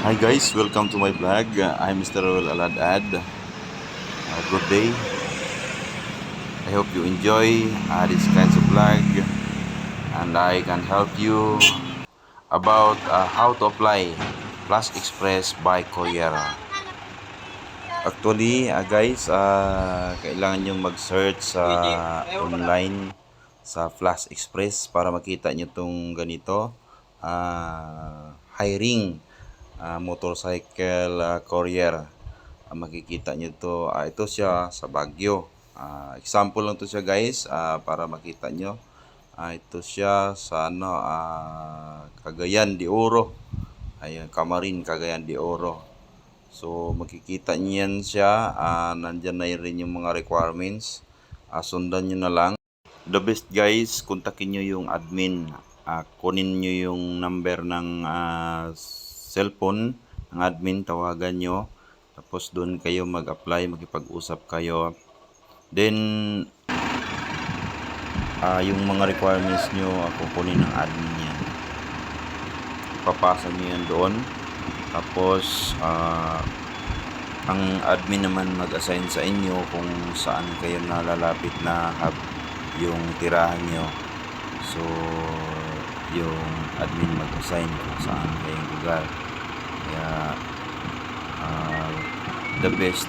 Hi guys, welcome to my vlog. I'm Mr. Roel Aladad. Good day. I hope you enjoy this kinds of vlog and I can help you about how to apply Plus Express by courier. Actually, guys, kailangan nyo mag-search sa online sa Flash Express para makita nyo tong ganito. Hiring motorcycle courier. Makikita nyo to. Ito siya sa Baguio. Example lang to siya guys para makita nyo. Ito siya sa Cagayan de Oro. Ayan, Camarin, Cagayan de Oro. So makikita niyan siya, nandyan na rin yung mga requirements. Sundan nyo na lang. The best guys, kontakin nyo yung admin. Kunin nyo yung number ng cellphone ng admin, tawagan nyo. Tapos doon kayo mag-apply, makipag-usap kayo. Then yung mga requirements nyo, kukunin ng admin yan. Papasa nyo yan doon. Tapos ang admin naman mag-assign sa inyo kung saan kayo nalalapit na hub yung tirahan nyo. So yung admin mag-assign kung saan kayong lugar. Kaya the best,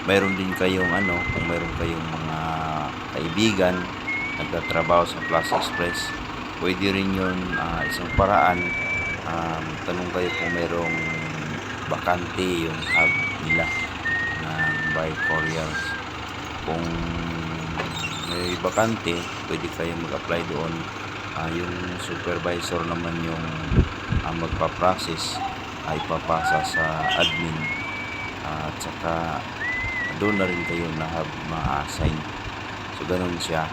mayroon din kayong kung mayroon kayong mga kaibigan nagtatrabaho sa Plus Express, pwede rin yun isang paraan. Tanong kayo kung mayroong bakante yung hub nila ng by couriers. Kung may bakante, pwede kayo mag-apply doon. Yung supervisor naman yung magpa-process ay papasa sa admin, at saka doon na rin kayo na hub ma-assign. So ganun siya.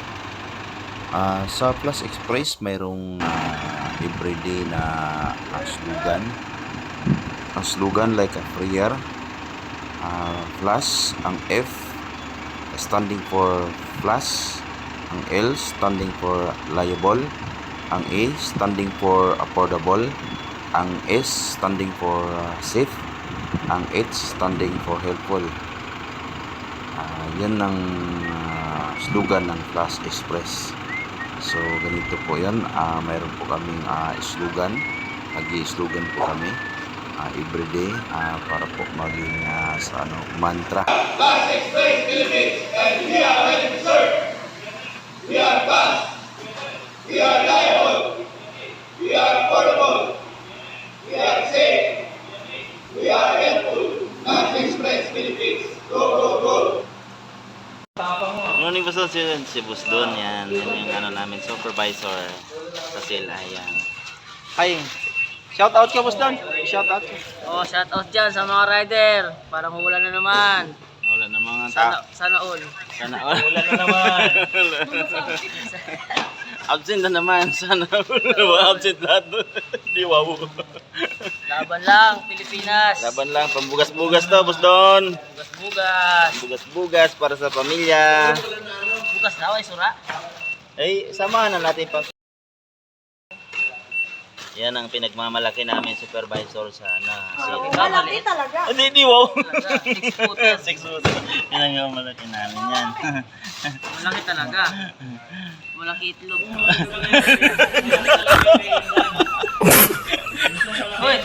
Sa Plus Express mayroong everyday na slogan like a prayer. Plus, ang F standing for plus, ang L standing for liable, ang A standing for affordable, ang S standing for safe, ang H standing for helpful. Yan ang slogan ng Plus Express. So ganito po yan. Mayroon po kaming slogan. Nag-i-slogan po kami everyday para po maging sa mantra. Plus Express Philippines, and we are ready to serve. We are fast. We are reliable. We are affordable. We are safe. We are helpful. Plus Express Philippines. Go, go, go. Morning boss doon, si boss doon, yan yung namin supervisor sa sila, yan. Ay, shout out ka boss doon. Shout out ka. Oh, shout out dyan sa mga rider. Parang umulan na naman. Wala na mga tao. Sana all. Sana all. Wala na naman. Absent na naman. Sana all. Absent lahat doon. Di wow. Laban lang, Pilipinas. Laban lang, pambugas-bugas to boss doon. Bugas-bugas. Bugas-bugas para sa pamilya. Bugas daw ay sura. Samahan na natin pa. Yan ang pinagmamalaki namin supervisor sa Malaki talaga. Hindi, wow. 6 footer. 6 footer. Pinagmamalaki namin yan. Malaki talaga. Malaki itlog. Hoy,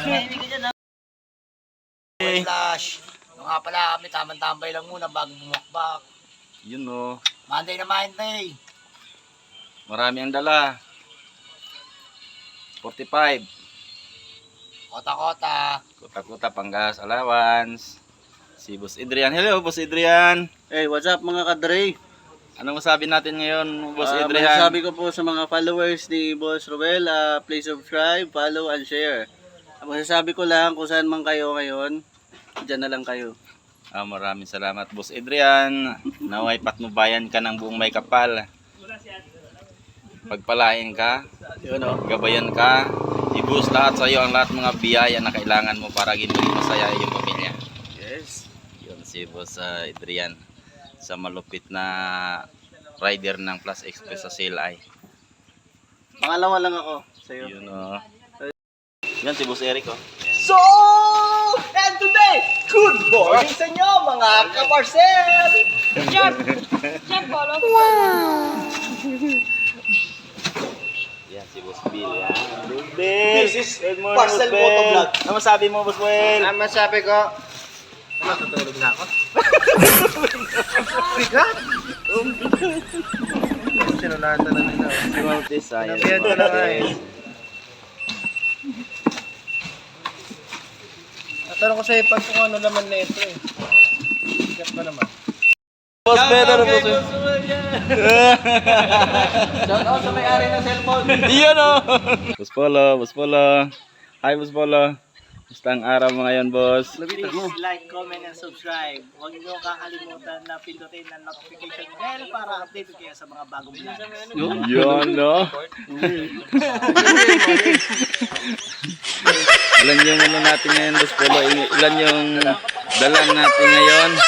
hindi ka dyan ha. Flash. Nga pala kami, tamang-tambay lang muna bago bumakbak. Yun o. Monday na Monday. Marami ang dala. 45. Kota-kota. Kuta-kuta panggas allowance. Si Boss Adrian. Hello, Boss Adrian. Hey, what's up mga kadre? Anong masabi natin ngayon, Boss Adrian? Masasabi ko po sa mga followers ni Boss Roel, please subscribe, follow, and share. Masasabi ko lang kung saan man kayo ngayon, dyan na lang kayo. Maraming salamat, Boss Adrian. Naway patnubayan ka ng buong may kapal. Pagpalain ka, gabayan ka, ibus lahat sa iyo ang lahat mga biyaya na kailangan mo para maging masaya yung pamilya. Yes. Yun si Boss Adrian sa malupit na rider ng Plus Express sa CLI. Pangalawa lang ako sa'yo. Yun o. Yan si Boss Eric o. So, and today, good morning sa inyo mga kaparcel! Yan si Boss Bill yan. This is Parcel Motovlog. Ano masabi mo, Boss Well? Ang masabi ko, Matutulog na ako. sinunatan na nila. Nabiyan ko na nga eh. Natanong ko sa'yo pag kung ano laman na ito eh. Sikat pa naman. Boss better, Boss Well. Shout out sa may-ari ng cellphone. Iyan o! Boss Polo. Hi, Boss Polo. Basta ang araw mo ngayon, boss. Labitan mo. Like, comment, and subscribe. Huwag niyo kakalimutan na pindutin ang notification bell para update kayo sa mga bagong vlog. Yun, no? Ilan yung ano natin ngayon, Boss Polo? Ilan yung dalan natin ngayon?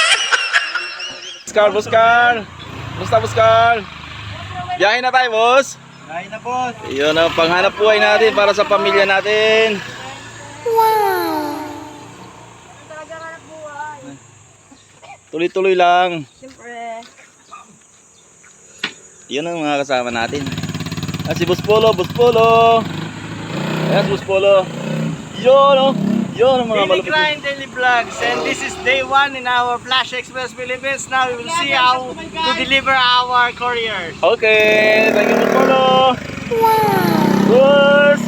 Boss Carl! Basta, Boss Carl? Biyahe na tayo, boss! Kain na, boss! Yun ang panghanap buhay natin para sa pamilya natin. Tuloy-tuloy lang. Siyempre. Yun ang mga kasama natin. Si Boss Polo. Ayan si Boss Polo. Yun, oh. Yun ang mga Daily malupit. grind, daily vlogs, and this is day 1 in our Flash Express Philippines. Now we will see how to deliver our courier. Okay, thank you, Boss Polo. Boss!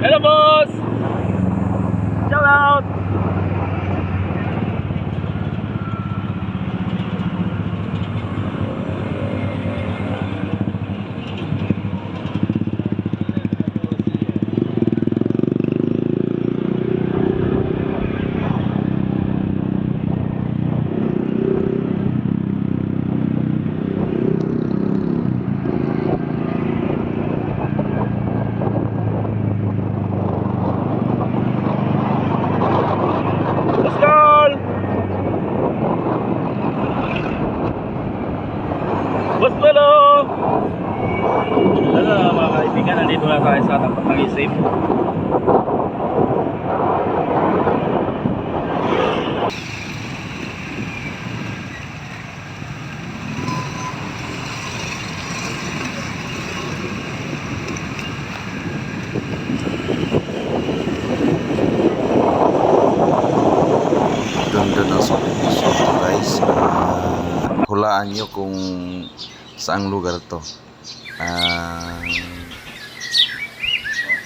Hello, boss! Shout out! Boss Polo! Hello mga kaibigan, nandito na tayo sa tapat ng isip. Ganda ng subdivision to, guys. Hulaan nyo kung saang lugar to.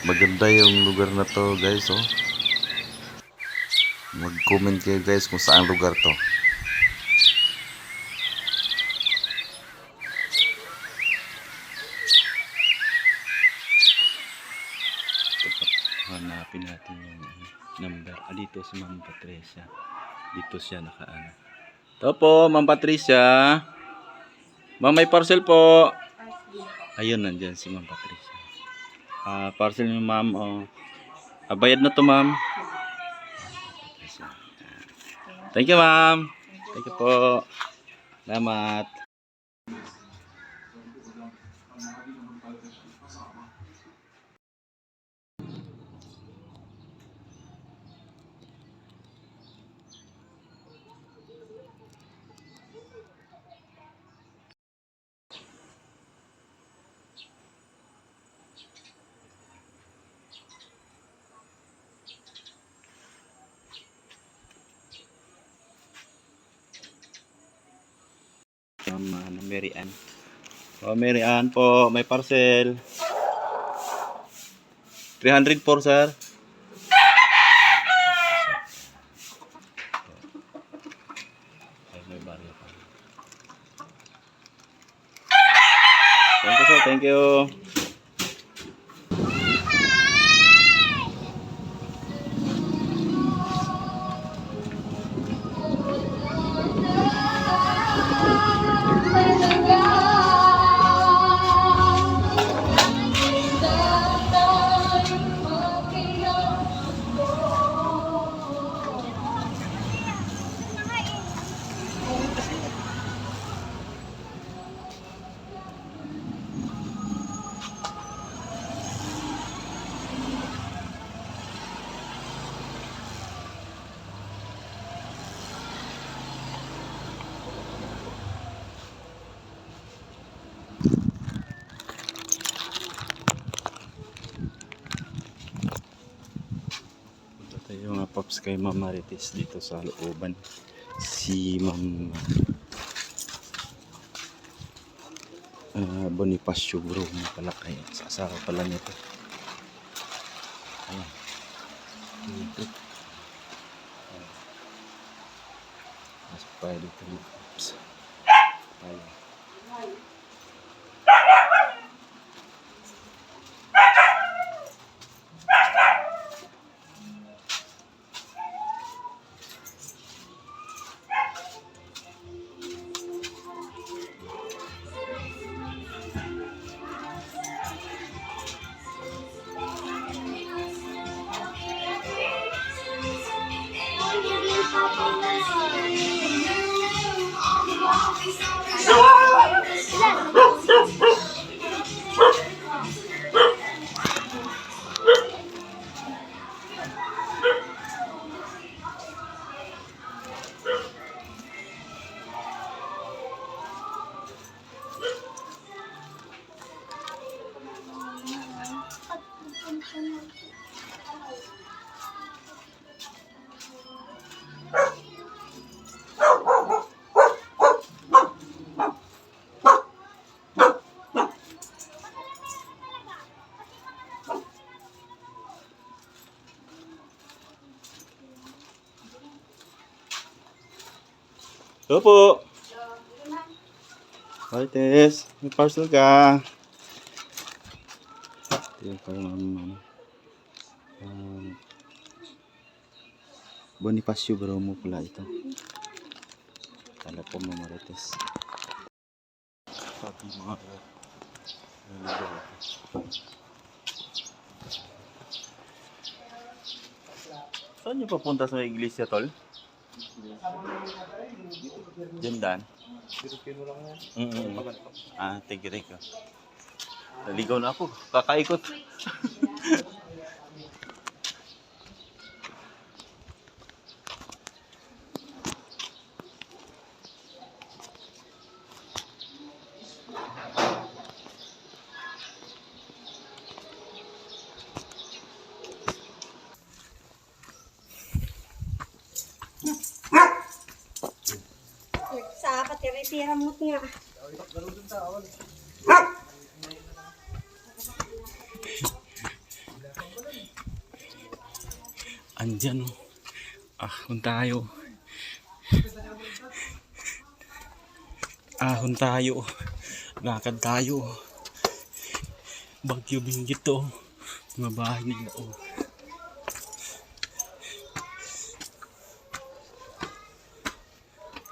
Maganda yung lugar na to, guys. Oh. Mag-comment kayo, guys, kung saang lugar to. Hanapin natin yung number. Dito si Ma'am Patricia. Dito siya nakaano. Ito po, Ma'am Patricia. Ma'am, may parcel po. Ayun, nandyan si Ma'am Patricia. Parcel niyo, Ma'am. Oh. Bayad na to, Ma'am. Thank you, Ma'am. Thank you po. Salamat. Mary Ann. Oh, Mary Ann po, may parcel. 304, sir. Ay, may barya pa. Thank you, sir. Thank you. Tayo nga Pops kay Ma'am Marites dito sa looban. Si Ma'am Bonifacio bro na pala kay sa asawa pala niya to. Ayan. Dito. Masuk tayo dito mga Pops. Ayan. Ito po. Marites, may parcel ka. Ito yung parang Bonifacio bro mo pala ito. Kala po mo Marites. Sabi mga saan nyo papunta sa iglesia, tol? Diyan dan. Thank you. Naligaw na ako. Kakaikot. Sa patira-tira mo nga. Andyan oh. Ahon tayo. Ahon tayo. Lakad tayo. Bagyo Benguet to. Mga bahay nila oh.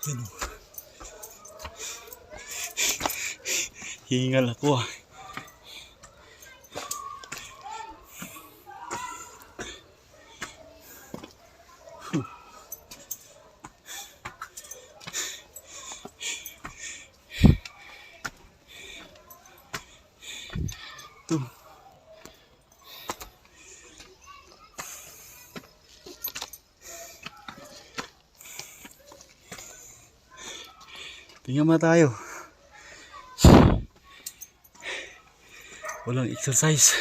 Yan oh. Hingal ako ah. Ito. Tingnan mo tayo. Walang exercise.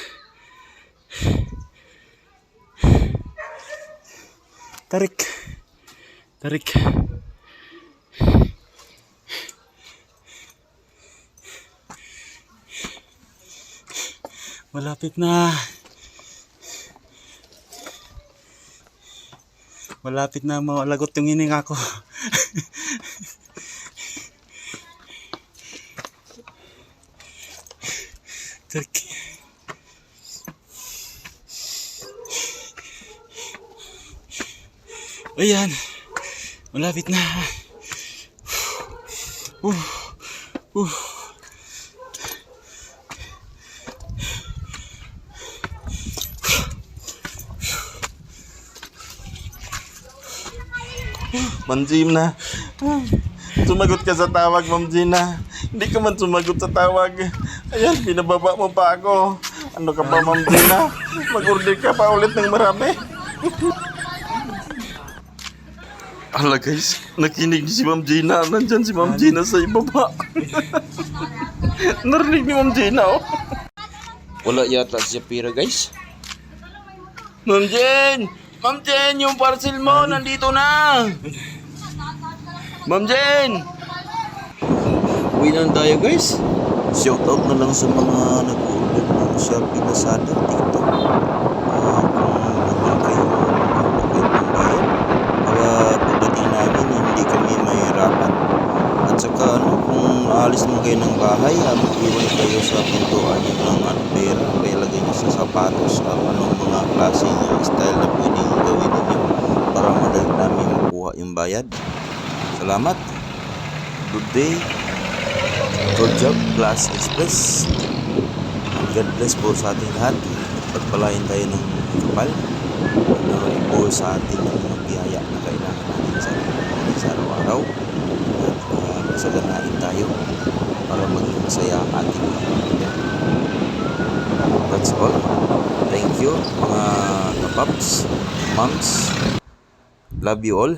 Tarik. Tarik. Malapit na. Malapit na malagot yung hininga ko. Tarik. Ayan. Malapit na. Ma'am Gina. Sumagot ka sa tawag, Ma'am Gina. Hindi ka man sumagot sa tawag. Ayan, binababa mo pa ako. Ano ka ba, Ma'am Gina? Mag-order ka pa ulit ng marami. Ala guys, nakinig si Ma'am Gina. Nandyan si Ma'am Gina sa ibaba. Narinig ni Ma'am Gina, oh. Wala yata siya pira, guys. Ma'am Jen! Ma'am Jen, yung parcel mo, nandito na! Ma'am Jen! Uwi na tayo guys. Shoutout na lang sa mga nag-order ng Shopee, Lazada, TikTok. Kung wala kayo magpapagod ng bayan, para pagdating namin, hindi kami mahirapan. At saka kung aalis naman kayo ng bahay, mag-iwan kayo sa pintuan nyo ng pera, kaya lagay nyo sa sapatos at anong mga klaseng style na pwedeng gawin ninyo para madali namin makuha yung bayad. Salamat. Good day. Good job, Plus Express. God bless po sa ating lahat. Pagpalain tayo ng kapal na ipo sa ating mga biyaya na kailangan natin sa araw-araw. At masaganain tayo para maging masaya ang ating mga pamilya. That's all. Thank you mga kapaps, moms. Love you all.